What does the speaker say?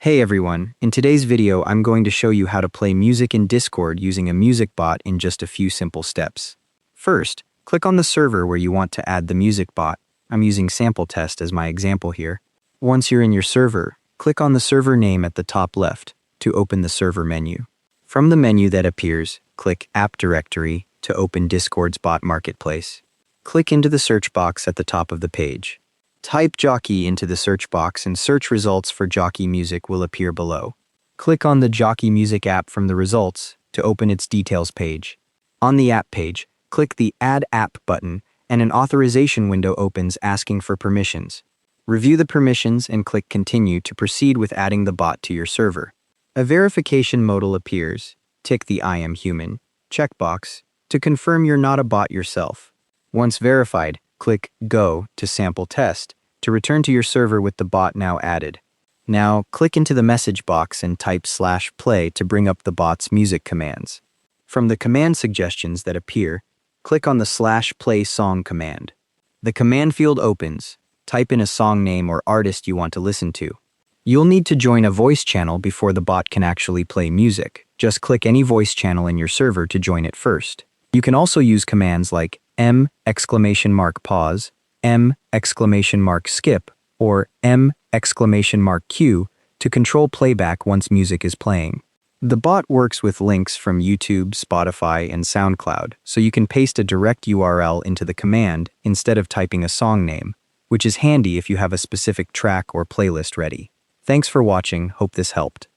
Hey everyone, in today's video I'm going to show you how to play music in Discord using a music bot in just a few simple steps. First, click on the server where you want to add the music bot. I'm using Sample Test as my example here. Once you're in your server, click on the server name at the top left to open the server menu. From the menu that appears, click App Directory to open Discord's bot marketplace. Click into the search box at the top of the page. Type Jockey into the search box and search results for Jockey Music will appear below. Click on the Jockey Music app from the results to open its details page. On the app page, click the Add App button and an authorization window opens asking for permissions. Review the permissions and click Continue to proceed with adding the bot to your server. A verification modal appears. Tick the I am human checkbox to confirm you're not a bot yourself. Once verified, click Go to Sample Test to return to your server with the bot now added. Now, click into the message box and type /play to bring up the bot's music commands. From the command suggestions that appear, click on the /play song command. The command field opens. Type in a song name or artist you want to listen to. You'll need to join a voice channel before the bot can actually play music. Just click any voice channel in your server to join it first. You can also use commands like !pause, !skip, or !Q to control playback once music is playing. The bot works with links from YouTube, Spotify, and SoundCloud, so you can paste a direct URL into the command instead of typing a song name, which is handy if you have a specific track or playlist ready. Thanks for watching, hope this helped.